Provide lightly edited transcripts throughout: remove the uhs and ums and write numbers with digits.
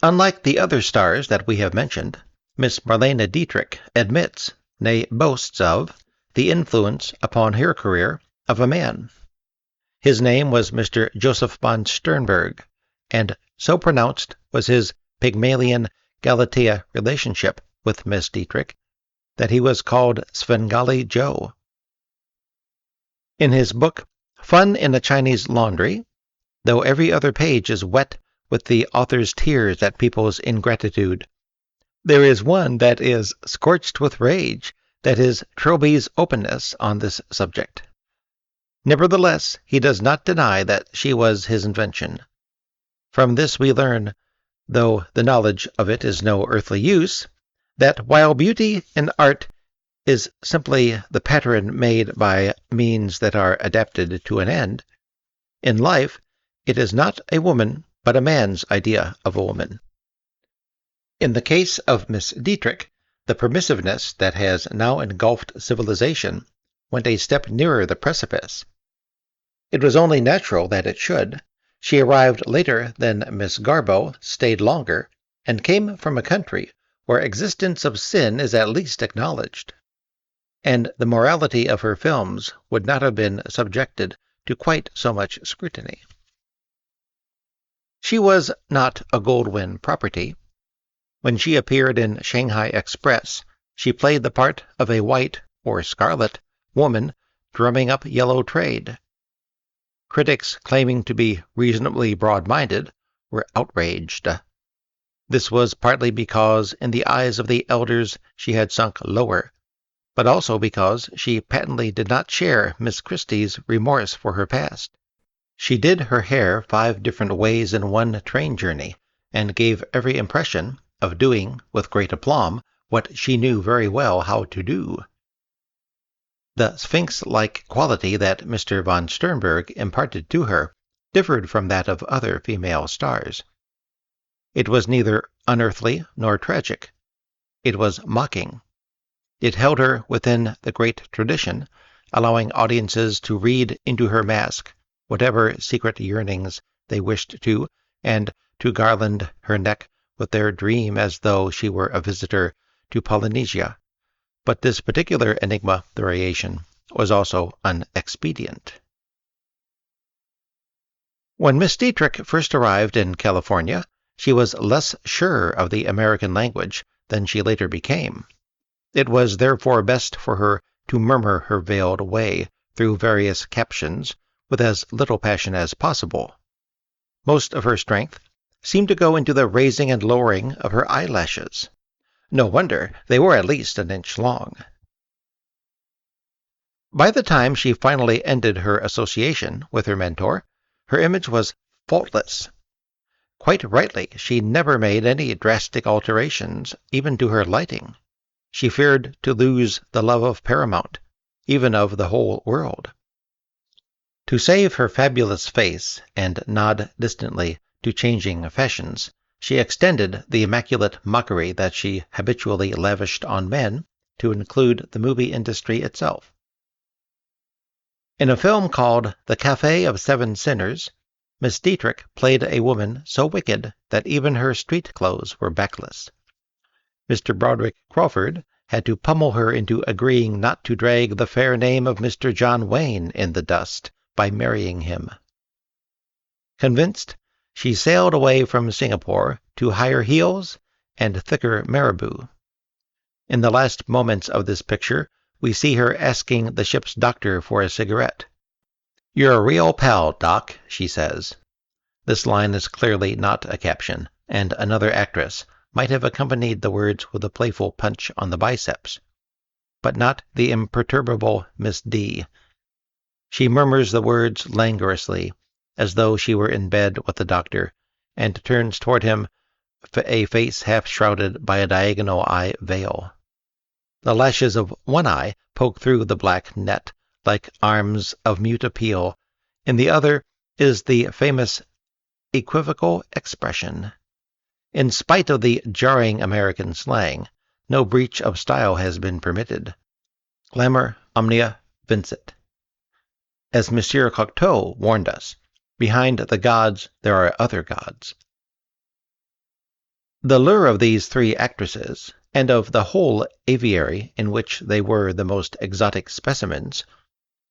Unlike the other stars that we have mentioned, Miss Marlene Dietrich admits, nay boasts of, the influence upon her career of a man. His name was Mr. Joseph von Sternberg, and so pronounced was his Pygmalion Galatea relationship with Miss Dietrich that he was called Svengali Joe. In his book Fun in a Chinese Laundry, though every other page is wet with the author's tears at people's ingratitude, there is one that is scorched with rage, that is Trilby's openness on this subject. Nevertheless, he does not deny that she was his invention. From this we learn, though the knowledge of it is no earthly use, that while beauty in art is simply the pattern made by means that are adapted to an end, in life it is not a woman but a man's idea of a woman. In the case of Miss Dietrich, the permissiveness that has now engulfed civilization went a step nearer the precipice. It was only natural that it should. She arrived later than Miss Garbo, stayed longer, and came from a country where existence of sin is at least acknowledged. And the morality of her films would not have been subjected to quite so much scrutiny. She was not a Goldwyn property. When she appeared in Shanghai Express, she played the part of a white, or scarlet, woman drumming up yellow trade. Critics claiming to be reasonably broad-minded were outraged. This was partly because, in the eyes of the elders, she had sunk lower, but also because she patently did not share Miss Christie's remorse for her past. She did her hair 5 different ways in one train journey, and gave every impression of doing, with great aplomb, what she knew very well how to do. The sphinx-like quality that Mr. von Sternberg imparted to her differed from that of other female stars. It was neither unearthly nor tragic. It was mocking. It held her within the great tradition, allowing audiences to read into her mask whatever secret yearnings they wished to, and to garland her neck with their dream as though she were a visitor to Polynesia. But this particular enigma variation was also an expedient. When Miss Dietrich first arrived in California, she was less sure of the American language than she later became. It was therefore best for her to murmur her veiled way through various captions with as little passion as possible. Most of her strength seemed to go into the raising and lowering of her eyelashes. No wonder they were at least an inch long. By the time she finally ended her association with her mentor, her image was faultless. Quite rightly, she never made any drastic alterations, even to her lighting. She feared to lose the love of Paramount, even of the whole world. To save her fabulous face and nod distantly to changing fashions, she extended the immaculate mockery that she habitually lavished on men to include the movie industry itself. In a film called The Café of Seven Sinners, Miss Dietrich played a woman so wicked that even her street clothes were backless. Mr. Broderick Crawford had to pummel her into agreeing not to drag the fair name of Mr. John Wayne in the dust by marrying him. Convinced, she sailed away from Singapore to higher heels and thicker marabou. In the last moments of this picture, we see her asking the ship's doctor for a cigarette. "You're a real pal, Doc," she says. This line is clearly not a caption, and another actress might have accompanied the words with a playful punch on the biceps. But not the imperturbable Miss D. She murmurs the words languorously, as though she were in bed with the doctor, and turns toward him a face half shrouded by a diagonal eye veil. The lashes of one eye poke through the black net like arms of mute appeal. In the other is the famous equivocal expression. In spite of the jarring American slang, no breach of style has been permitted. Glamour omnia vincit. As Monsieur Cocteau warned us, behind the gods there are other gods. The lure of these three actresses, and of the whole aviary in which they were the most exotic specimens,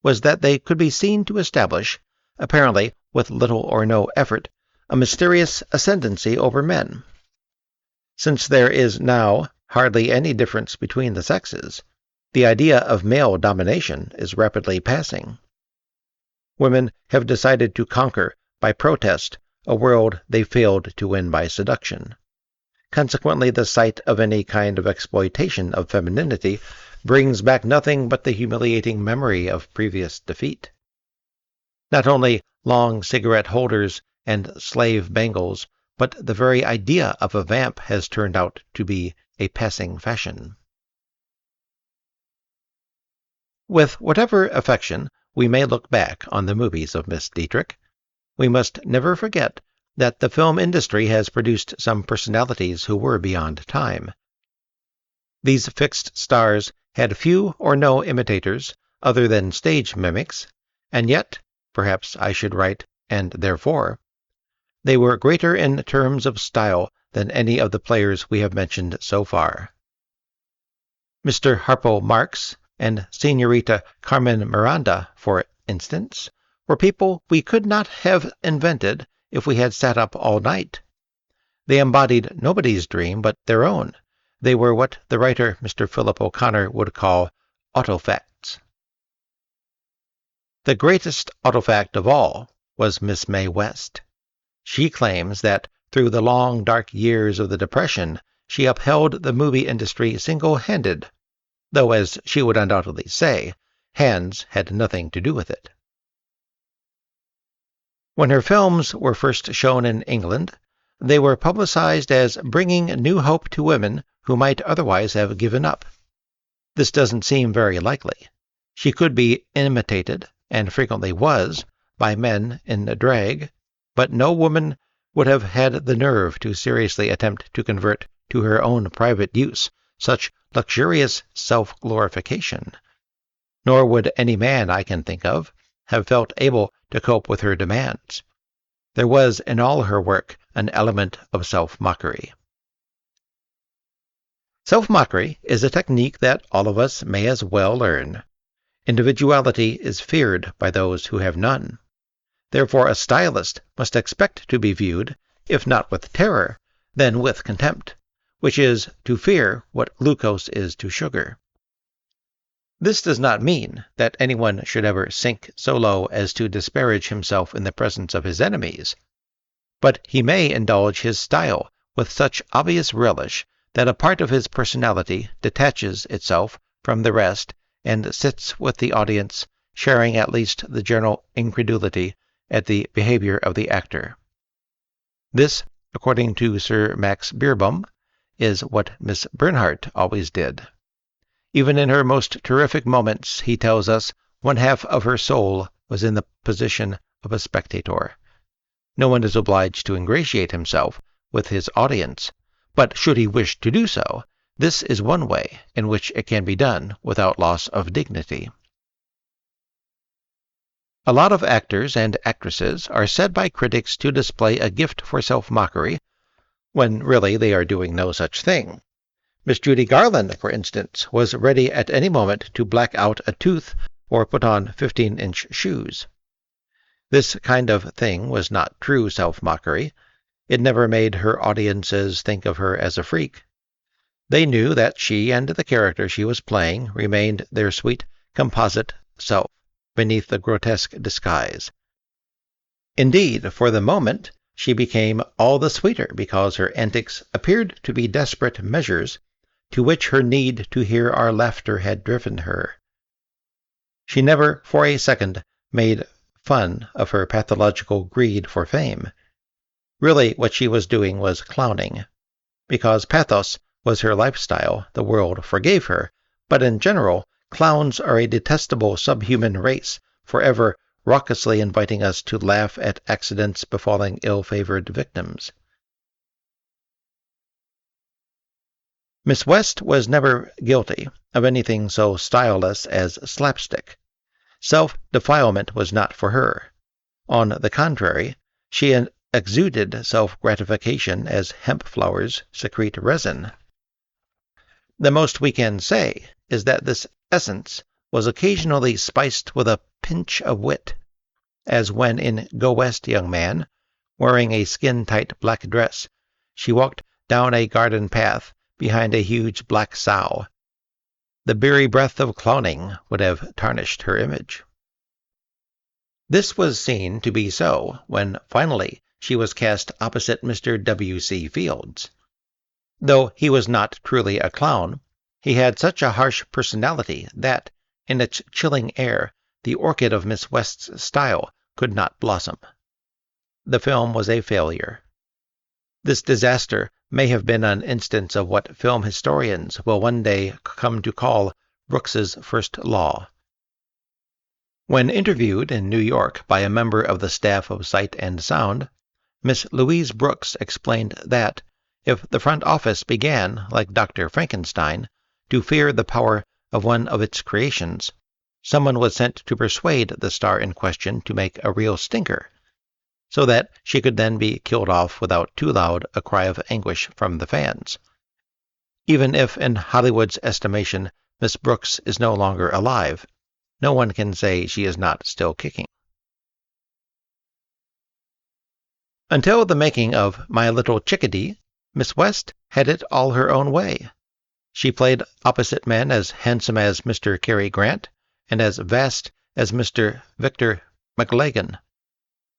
was that they could be seen to establish, apparently with little or no effort, a mysterious ascendancy over men. Since there is now hardly any difference between the sexes, the idea of male domination is rapidly passing. Women have decided to conquer by protest a world they failed to win by seduction. Consequently, the sight of any kind of exploitation of femininity brings back nothing but the humiliating memory of previous defeat. Not only long cigarette holders and slave bangles, but the very idea of a vamp has turned out to be a passing fashion. With whatever affection we may look back on the movies of Miss Dietrich, we must never forget that the film industry has produced some personalities who were beyond time. These fixed stars had few or no imitators other than stage mimics, and yet, perhaps I should write, and therefore, they were greater in terms of style than any of the players we have mentioned so far. Mr. Harpo Marx and Senorita Carmen Miranda, for instance, were people we could not have invented if we had sat up all night. They embodied nobody's dream but their own. They were what the writer Mr. Philip O'Connor would call autofacts. The greatest autofact of all was Miss Mae West. She claims that through the long, dark years of the Depression, she upheld the movie industry single-handed, though, as she would undoubtedly say, hands had nothing to do with it. When her films were first shown in England, they were publicized as bringing new hope to women who might otherwise have given up. This doesn't seem very likely. She could be imitated, and frequently was, by men in drag, but no woman would have had the nerve to seriously attempt to convert to her own private use such luxurious self-glorification. Nor would any man I can think of have felt able to cope with her demands. There was in all her work an element of self-mockery. Self-mockery is a technique that all of us may as well learn. Individuality is feared by those who have none. Therefore a stylist must expect to be viewed, if not with terror, then with contempt, which is to fear what glucose is to sugar. This does not mean that anyone should ever sink so low as to disparage himself in the presence of his enemies, but he may indulge his style with such obvious relish that a part of his personality detaches itself from the rest and sits with the audience, sharing at least the general incredulity at the behavior of the actor. This, according to Sir Max Beerbohm, is what Miss Bernhardt always did. Even in her most terrific moments, he tells us, one half of her soul was in the position of a spectator. No one is obliged to ingratiate himself with his audience, but should he wish to do so, this is one way in which it can be done without loss of dignity. A lot of actors and actresses are said by critics to display a gift for self-mockery, when really they are doing no such thing. Miss Judy Garland, for instance, was ready at any moment to black out a tooth or put on 15-inch shoes. This kind of thing was not true self-mockery. It never made her audiences think of her as a freak. They knew that she and the character she was playing remained their sweet, composite self beneath the grotesque disguise. Indeed, for the moment, she became all the sweeter because her antics appeared to be desperate measures to which her need to hear our laughter had driven her. She never for a second made fun of her pathological greed for fame. Really, what she was doing was clowning. Because pathos was her lifestyle, the world forgave her, but in general, clowns are a detestable subhuman race, forever raucously inviting us to laugh at accidents befalling ill-favored victims. Miss West was never guilty of anything so styleless as slapstick. Self-defilement was not for her. On the contrary, she exuded self-gratification as hemp flowers secrete resin. The most we can say is that this essence was occasionally spiced with a pinch of wit, as when in Go West, Young Man, wearing a skin-tight black dress, she walked down a garden path behind a huge black sow. The beery breath of clowning would have tarnished her image. This was seen to be so when finally she was cast opposite Mr. W.C. Fields. Though he was not truly a clown, he had such a harsh personality that, in its chilling air, the orchid of Miss West's style could not blossom. The film was a failure. This disaster may have been an instance of what film historians will one day come to call Brooks's first law. When interviewed in New York by a member of the staff of Sight and Sound, Miss Louise Brooks explained that, if the front office began, like Dr. Frankenstein, to fear the power of one of its creations, someone was sent to persuade the star in question to make a real stinker, so that she could then be killed off without too loud a cry of anguish from the fans. Even if, in Hollywood's estimation, Miss Brooks is no longer alive, no one can say she is not still kicking. Until the making of My Little Chickadee, Miss West had it all her own way. She played opposite men as handsome as Mr. Cary Grant and as vast as Mr. Victor McLagan.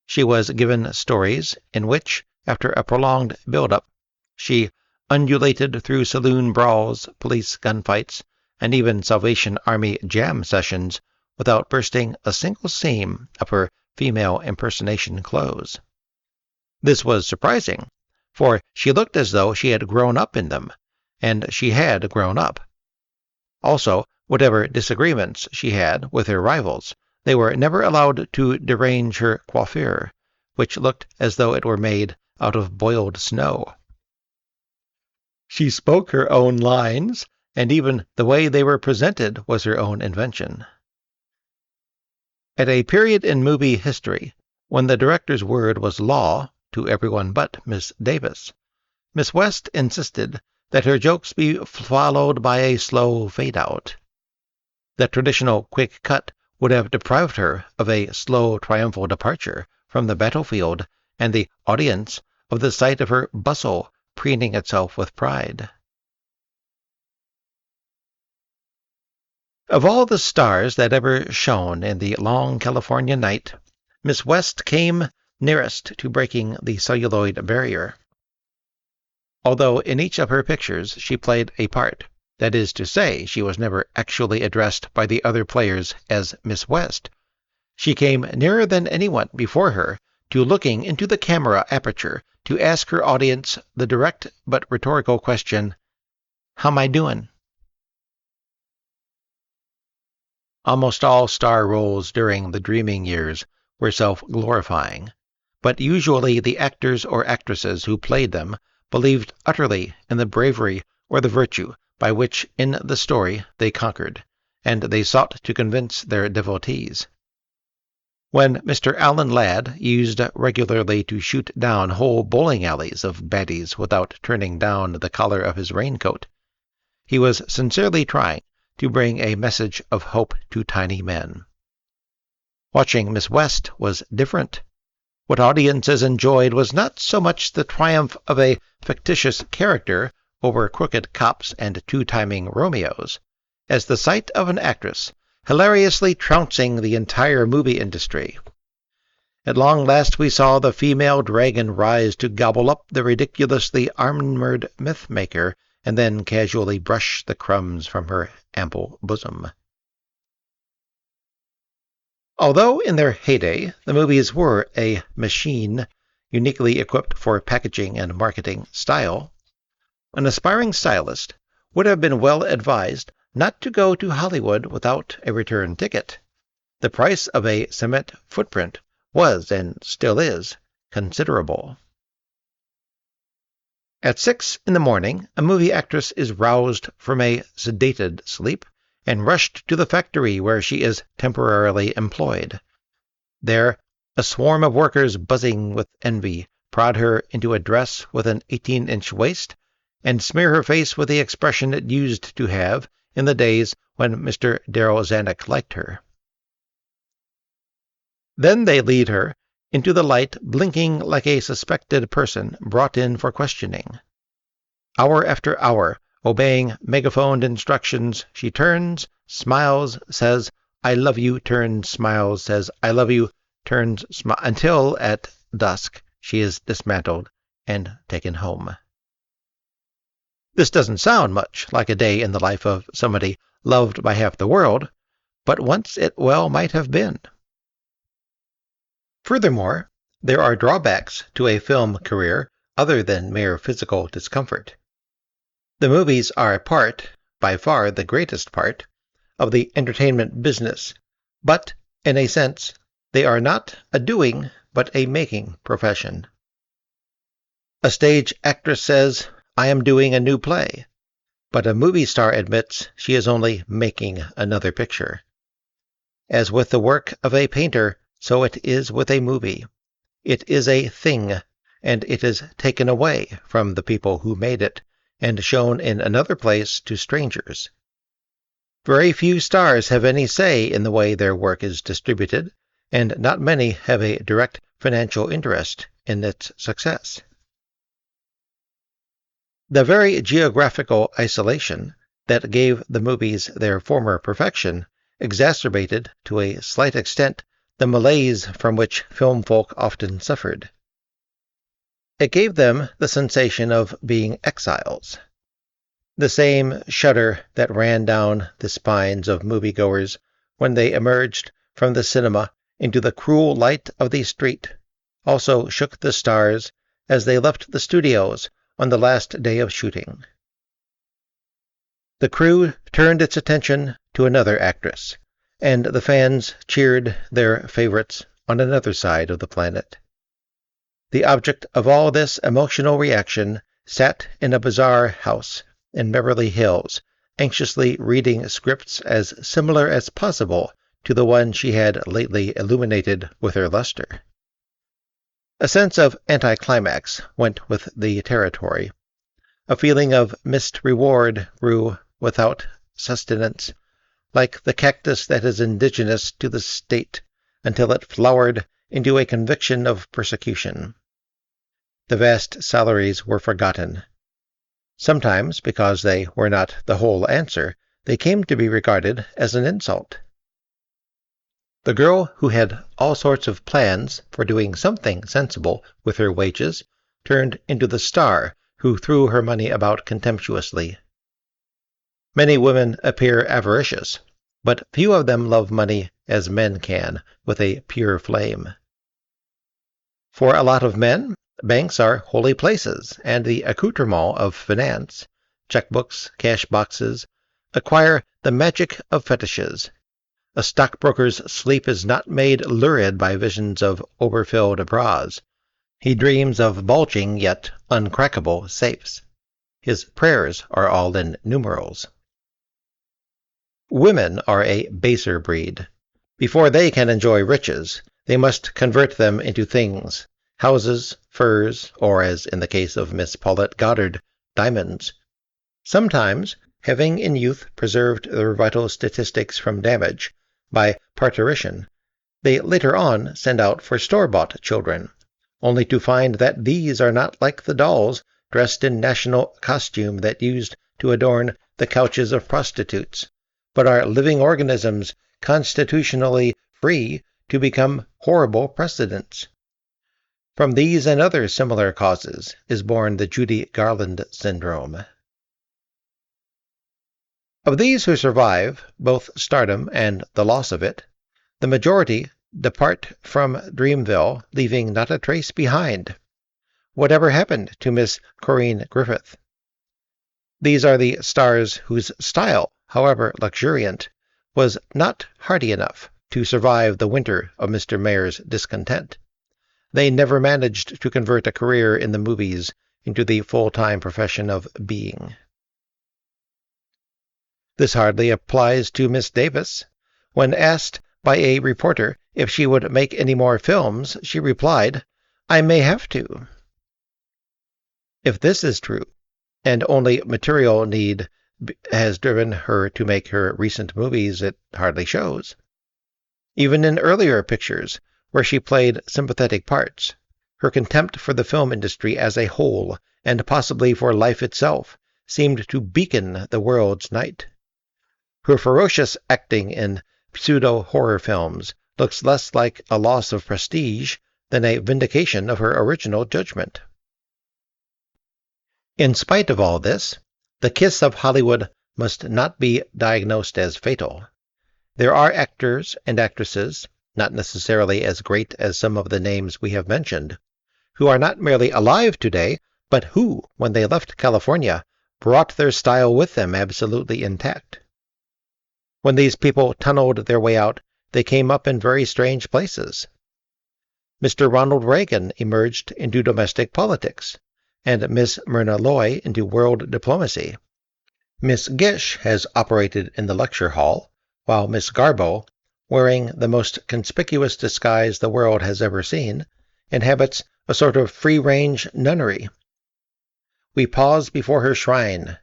She was given stories in which, after a prolonged build-up, she undulated through saloon brawls, police gunfights, and even Salvation Army jam sessions without bursting a single seam of her female impersonation clothes. This was surprising, for she looked as though she had grown up in them, and she had grown up. Also, whatever disagreements she had with her rivals, they were never allowed to derange her coiffure, which looked as though it were made out of boiled snow. She spoke her own lines, and even the way they were presented was her own invention. At a period in movie history when the director's word was law to everyone but Miss Davis, Miss West insisted that her jokes be followed by a slow fade-out. The traditional quick cut would have deprived her of a slow triumphal departure from the battlefield and the audience of the sight of her bustle preening itself with pride. Of all the stars that ever shone in the long California night, Miss West came nearest to breaking the celluloid barrier. Although in each of her pictures she played a part, that is to say, she was never actually addressed by the other players as Miss West, she came nearer than anyone before her to looking into the camera aperture to ask her audience the direct but rhetorical question, "How'm I doing?" Almost all star roles during the dreaming years were self-glorifying, but usually the actors or actresses who played them believed utterly in the bravery or the virtue by which in the story they conquered, and they sought to convince their devotees. When Mr. Alan Ladd used regularly to shoot down whole bowling alleys of baddies without turning down the collar of his raincoat, he was sincerely trying to bring a message of hope to tiny men. Watching Miss West was different. What audiences enjoyed was not so much the triumph of a fictitious character over crooked cops and two-timing Romeos, as the sight of an actress hilariously trouncing the entire movie industry. At long last we saw the female dragon rise to gobble up the ridiculously armored myth-maker and then casually brush the crumbs from her ample bosom. Although in their heyday the movies were a machine uniquely equipped for packaging and marketing style, an aspiring stylist would have been well advised not to go to Hollywood without a return ticket. The price of a cement footprint was, and still is, considerable. At 6 a.m, a movie actress is roused from a sedated sleep and rushed to the factory where she is temporarily employed. There, a swarm of workers buzzing with envy prod her into a dress with an 18-inch waist, and smear her face with the expression it used to have in the days when Mr. Darrell Zanuck liked her. Then they lead her into the light, blinking like a suspected person brought in for questioning. Hour after hour, obeying megaphoned instructions, she turns, smiles, says, "I love you," turns, smiles, says, "I love you," turns, until at dusk she is dismantled and taken home. This doesn't sound much like a day in the life of somebody loved by half the world, but once it well might have been. Furthermore, there are drawbacks to a film career other than mere physical discomfort. The movies are a part, by far the greatest part, of the entertainment business, but, in a sense, they are not a doing, but a making profession. A stage actress says, "I am doing a new play," but a movie star admits she is only making another picture. As with the work of a painter, so it is with a movie. It is a thing, and it is taken away from the people who made it, and shown in another place to strangers. Very few stars have any say in the way their work is distributed, and not many have a direct financial interest in its success. The very geographical isolation that gave the movies their former perfection exacerbated, to a slight extent, the malaise from which film folk often suffered. It gave them the sensation of being exiles. The same shudder that ran down the spines of moviegoers when they emerged from the cinema into the cruel light of the street also shook the stars as they left the studios on the last day of shooting. The crew turned its attention to another actress, and the fans cheered their favorites on another side of the planet. The object of all this emotional reaction sat in a bizarre house in Beverly Hills, anxiously reading scripts as similar as possible to the one she had lately illuminated with her luster. A sense of anticlimax went with the territory. A feeling of missed reward grew without sustenance, like the cactus that is indigenous to the state, until it flowered into a conviction of persecution. The vast salaries were forgotten. Sometimes, because they were not the whole answer, they came to be regarded as an insult. The girl who had all sorts of plans for doing something sensible with her wages turned into the star who threw her money about contemptuously. Many women appear avaricious, but few of them love money as men can, with a pure flame. For a lot of men, banks are holy places, and the accoutrement of finance, checkbooks, cash boxes, acquire the magic of fetishes. A stockbroker's sleep is not made lurid by visions of overfilled bras. He dreams of bulging yet uncrackable safes. His prayers are all in numerals. Women are a baser breed. Before they can enjoy riches, they must convert them into things: houses, furs, or, as in the case of Miss Paulette Goddard, diamonds. Sometimes, having in youth preserved their vital statistics from damage by parturition, they later on send out for store-bought children, only to find that these are not like the dolls dressed in national costume that used to adorn the couches of prostitutes, but are living organisms constitutionally free to become horrible precedents. From these and other similar causes is born the Judy Garland syndrome. Of these who survive both stardom and the loss of it, the majority depart from Dreamville, leaving not a trace behind. Whatever happened to Miss Corinne Griffith? These are the stars whose style, however luxuriant, was not hardy enough to survive the winter of Mr. Mayer's discontent. They never managed to convert a career in the movies into the full-time profession of being. This hardly applies to Miss Davis. When asked by a reporter if she would make any more films, she replied, "I may have to." If this is true, and only material need has driven her to make her recent movies, it hardly shows. Even in earlier pictures, where she played sympathetic parts, her contempt for the film industry as a whole, and possibly for life itself, seemed to beacon the world's night. Her ferocious acting in pseudo-horror films looks less like a loss of prestige than a vindication of her original judgment. In spite of all this, the kiss of Hollywood must not be diagnosed as fatal. There are actors and actresses, not necessarily as great as some of the names we have mentioned, who are not merely alive today, but who, when they left California, brought their style with them absolutely intact. When these people tunneled their way out, they came up in very strange places. Mr. Ronald Reagan emerged into domestic politics, and Miss Myrna Loy into world diplomacy. Miss Gish has operated in the lecture hall, while Miss Garbo, wearing the most conspicuous disguise the world has ever seen, inhabits a sort of free-range nunnery. We pause before her shrine.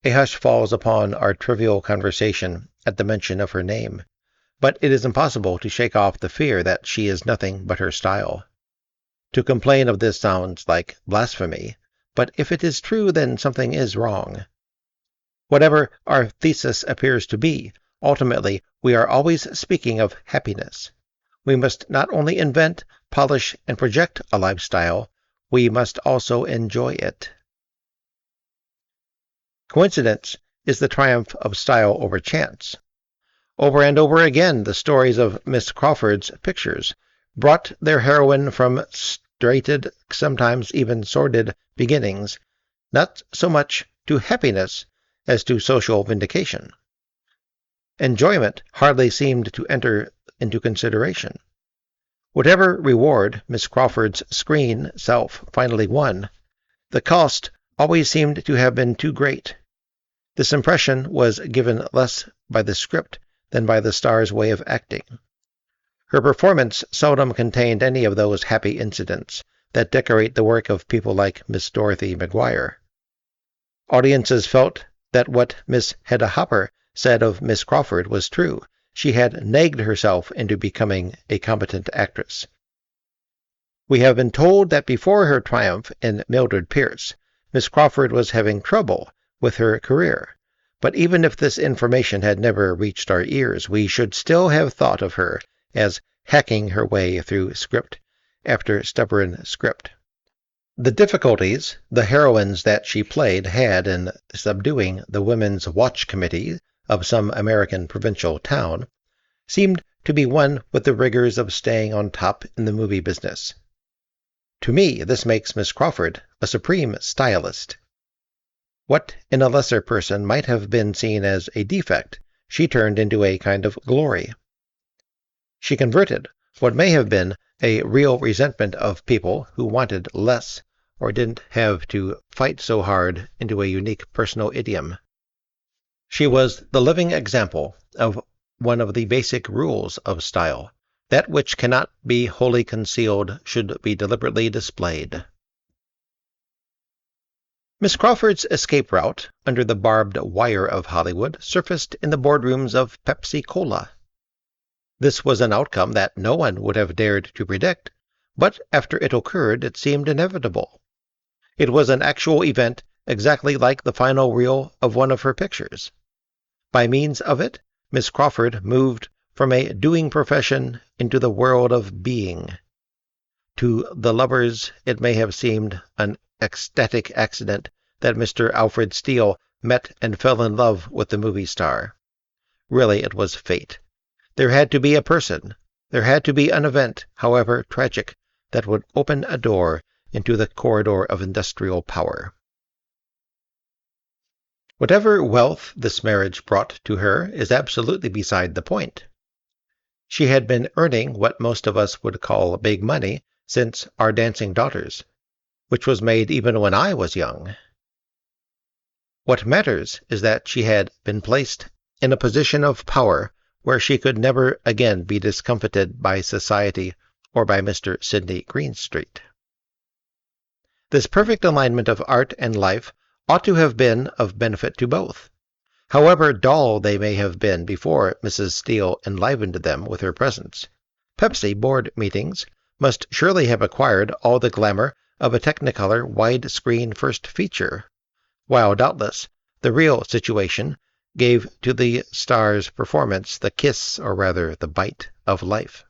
A hush falls upon our trivial conversation at the mention of her name, but it is impossible to shake off the fear that she is nothing but her style. To complain of this sounds like blasphemy, but if it is true, then something is wrong. Whatever our thesis appears to be, ultimately we are always speaking of happiness. We must not only invent, polish, and project a lifestyle, we must also enjoy it. Coincidence is the triumph of style over chance. Over and over again, the stories of Miss Crawford's pictures brought their heroine from straighted, sometimes even sordid, beginnings, not so much to happiness as to social vindication. Enjoyment hardly seemed to enter into consideration. Whatever reward Miss Crawford's screen self finally won, the cost always seemed to have been too great. This impression was given less by the script than by the star's way of acting. Her performance seldom contained any of those happy incidents that decorate the work of people like Miss Dorothy McGuire. Audiences felt that what Miss Hedda Hopper said of Miss Crawford was true. She had nagged herself into becoming a competent actress. We have been told that before her triumph in Mildred Pierce, Miss Crawford was having trouble with her career. But even if this information had never reached our ears, we should still have thought of her as hacking her way through script after stubborn script. The difficulties the heroines that she played had in subduing the Women's Watch Committee of some American provincial town seemed to be one with the rigors of staying on top in the movie business. To me, this makes Miss Crawford a supreme stylist. What in a lesser person might have been seen as a defect, she turned into a kind of glory. She converted what may have been a real resentment of people who wanted less or didn't have to fight so hard into a unique personal idiom. She was the living example of one of the basic rules of style. That which cannot be wholly concealed should be deliberately displayed. Miss Crawford's escape route under the barbed wire of Hollywood surfaced in the boardrooms of Pepsi-Cola. This was an outcome that no one would have dared to predict, but after it occurred it seemed inevitable. It was an actual event exactly like the final reel of one of her pictures. By means of it, Miss Crawford moved from a doing profession into the world of being. To the lovers it may have seemed an ecstatic accident that Mr. Alfred Steele met and fell in love with the movie star. Really, it was fate. There had to be a person, there had to be an event, however tragic, that would open a door into the corridor of industrial power. Whatever wealth this marriage brought to her is absolutely beside the point. She had been earning what most of us would call big money since Our Dancing Daughters, which was made even when I was young. What matters is that she had been placed in a position of power where she could never again be discomfited by society or by Mr. Sidney Greenstreet. This perfect alignment of art and life ought to have been of benefit to both. However dull they may have been before Mrs. Steele enlivened them with her presence, Pepsi board meetings must surely have acquired all the glamour of a Technicolor wide-screen first feature, while doubtless the real situation gave to the star's performance the kiss, or rather the bite, of life.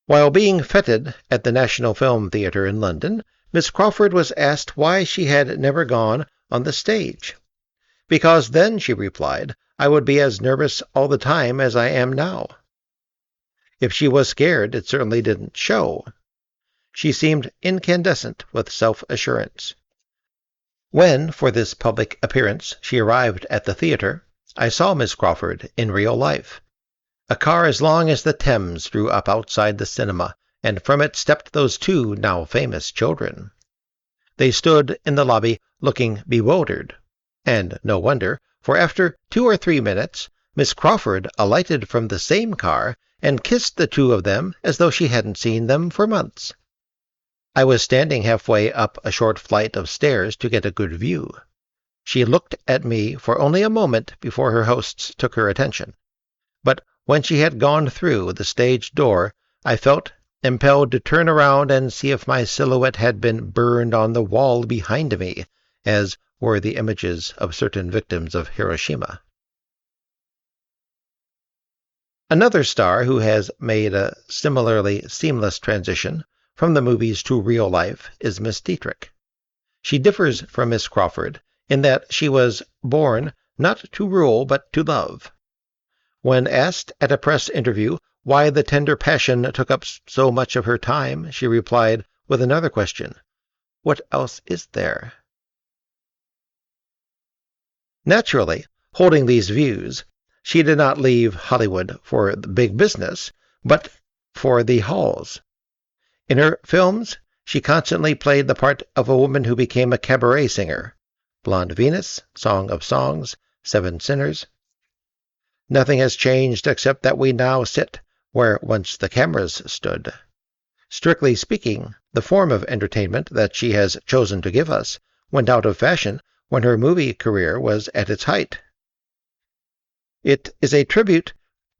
While being feted at the National Film Theatre in London, Miss Crawford was asked why she had never gone on the stage. "Because then," she replied, "I would be as nervous all the time as I am now." If she was scared, it certainly didn't show. She seemed incandescent with self-assurance. When, for this public appearance, she arrived at the theatre, I saw Miss Crawford in real life. A car as long as the Thames drew up outside the cinema, and from it stepped those two now famous children. They stood in the lobby looking bewildered, and no wonder, for after 2 or 3 minutes, Miss Crawford alighted from the same car and kissed the two of them as though she hadn't seen them for months. I was standing halfway up a short flight of stairs to get a good view. She looked at me for only a moment before her hosts took her attention, but when she had gone through the stage door, I felt impelled to turn around and see if my silhouette had been burned on the wall behind me, as were the images of certain victims of Hiroshima. Another star who has made a similarly seamless transition from the movies to real life is Miss Dietrich. She differs from Miss Crawford in that she was born not to rule but to love. When asked at a press interview why the tender passion took up so much of her time, she replied with another question: "What else is there?" Naturally, holding these views, she did not leave Hollywood for the big business, but for the halls. In her films, she constantly played the part of a woman who became a cabaret singer: Blonde Venus, Song of Songs, Seven Sinners. Nothing has changed except that we now sit where once the cameras stood. Strictly speaking, the form of entertainment that she has chosen to give us went out of fashion when her movie career was at its height. It is a tribute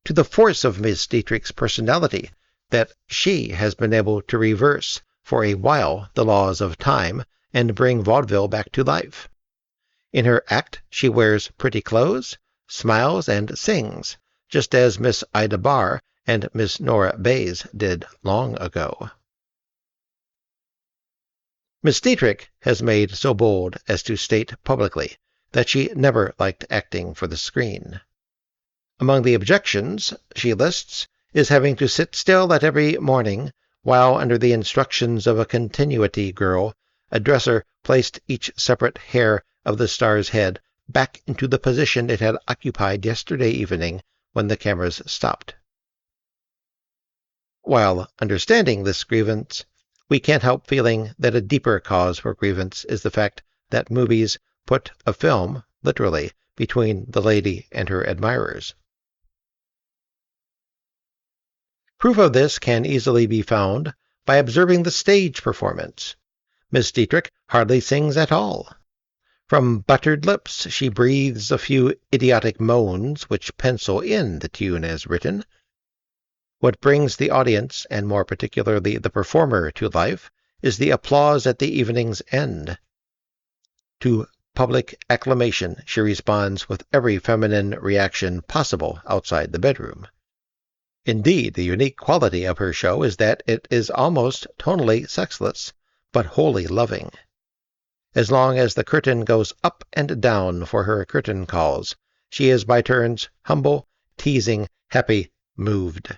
to the force of Miss Dietrich's personality that she has been able to reverse for a while the laws of time and bring vaudeville back to life. In her act, she wears pretty clothes, smiles, and sings, just as Miss Ida Barr and Miss Nora Bayes did long ago. Miss Dietrich has made so bold as to state publicly that she never liked acting for the screen. Among the objections she lists is having to sit still at every morning while, under the instructions of a continuity girl, a dresser placed each separate hair of the star's head back into the position it had occupied yesterday evening when the cameras stopped. While understanding this grievance, we can't help feeling that a deeper cause for grievance is the fact that movies put a film, literally, between the lady and her admirers. Proof of this can easily be found by observing the stage performance. Miss Dietrich hardly sings at all. From buttered lips she breathes a few idiotic moans which pencil in the tune as written. What brings the audience, and more particularly the performer, to life is the applause at the evening's end. To public acclamation she responds with every feminine reaction possible outside the bedroom. Indeed, the unique quality of her show is that it is almost tonally sexless, but wholly loving. As long as the curtain goes up and down for her curtain calls, she is by turns humble, teasing, happy, moved.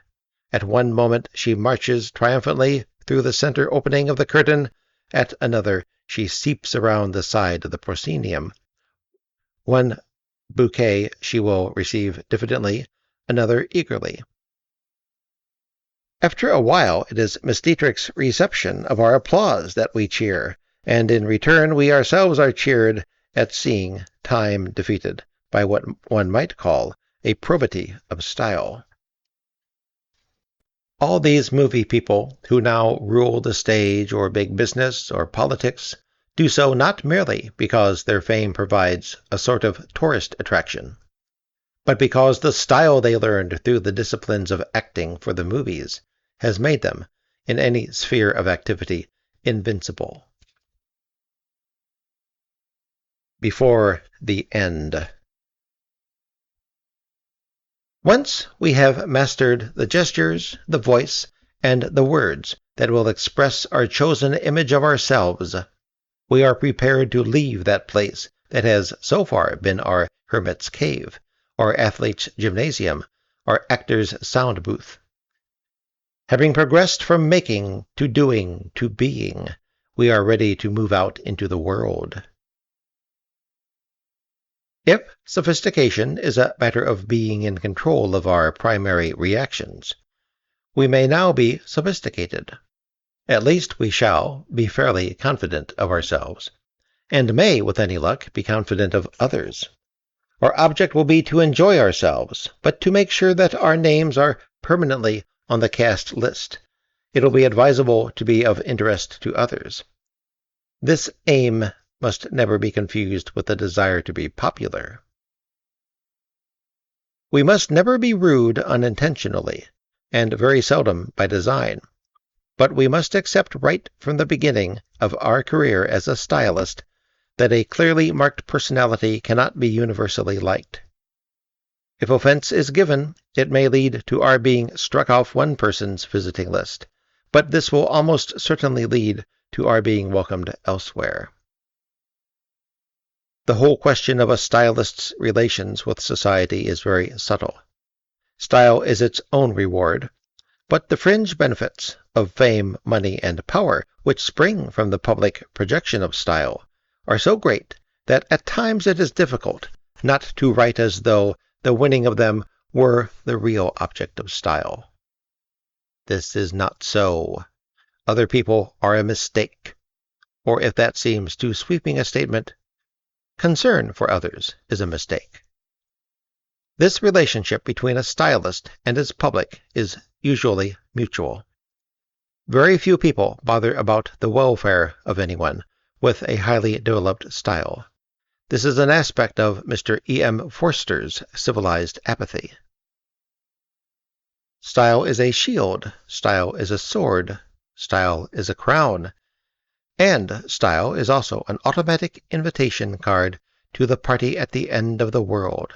At one moment she marches triumphantly through the center opening of the curtain. At another she seeps around the side of the proscenium. One bouquet she will receive diffidently, another eagerly. After a while it is Miss Dietrich's reception of our applause that we cheer, and in return we ourselves are cheered at seeing time defeated by what one might call a probity of style. All these movie people who now rule the stage or big business or politics do so not merely because their fame provides a sort of tourist attraction, but because the style they learned through the disciplines of acting for the movies has made them, in any sphere of activity, invincible. Before the end. Once we have mastered the gestures, the voice, and the words that will express our chosen image of ourselves, we are prepared to leave that place that has so far been our hermit's cave, our athlete's gymnasium, our actor's sound booth. Having progressed from making to doing to being, we are ready to move out into the world. If sophistication is a matter of being in control of our primary reactions, we may now be sophisticated. At least we shall be fairly confident of ourselves, and may, with any luck, be confident of others. Our object will be to enjoy ourselves, but to make sure that our names are permanently on the cast list, it will be advisable to be of interest to others. This aim must never be confused with the desire to be popular. We must never be rude unintentionally, and very seldom by design, but we must accept right from the beginning of our career as a stylist that a clearly marked personality cannot be universally liked. If offense is given, it may lead to our being struck off one person's visiting list, but this will almost certainly lead to our being welcomed elsewhere. The whole question of a stylist's relations with society is very subtle. Style is its own reward, but the fringe benefits of fame, money, and power, which spring from the public projection of style, are so great that at times it is difficult not to write as though the winning of them were the real object of style. This is not so. Other people are a mistake, or if that seems too sweeping a statement, concern for others is a mistake. This relationship between a stylist and his public is usually mutual. Very few people bother about the welfare of anyone with a highly developed style. This is an aspect of Mr. E.M. Forster's civilized apathy. Style is a shield, style is a sword, style is a crown, and style is also an automatic invitation card to the party at the end of the world.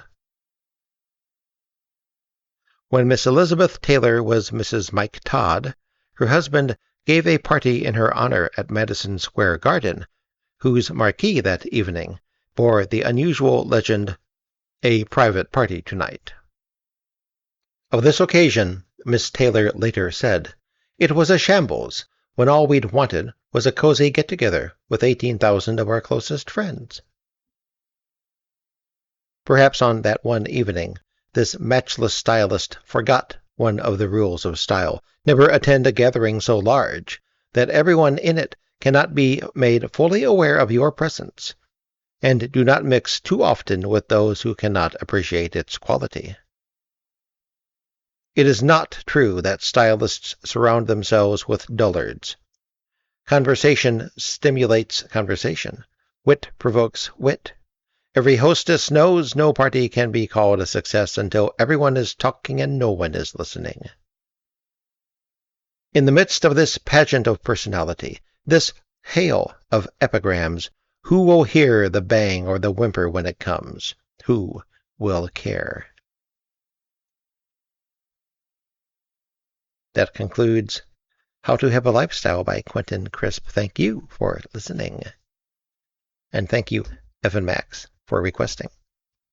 When Miss Elizabeth Taylor was Mrs. Mike Todd, her husband gave a party in her honor at Madison Square Garden, whose marquee that evening bore the unusual legend, "A private party tonight." Of this occasion, Miss Taylor later said, "It was a shambles, when all we'd wanted was a cozy get-together with 18,000 of our closest friends." Perhaps on that one evening, this matchless stylist forgot one of the rules of style: never attend a gathering so large that everyone in it cannot be made fully aware of your presence, and do not mix too often with those who cannot appreciate its quality. It is not true that stylists surround themselves with dullards. Conversation stimulates conversation. Wit provokes wit. Every hostess knows no party can be called a success until everyone is talking and no one is listening. In the midst of this pageant of personality, this hail of epigrams, who will hear the bang or the whimper when it comes? Who will care? That concludes How to Have a Lifestyle by Quentin Crisp. Thank you for listening. And thank you, Evan Max, for requesting.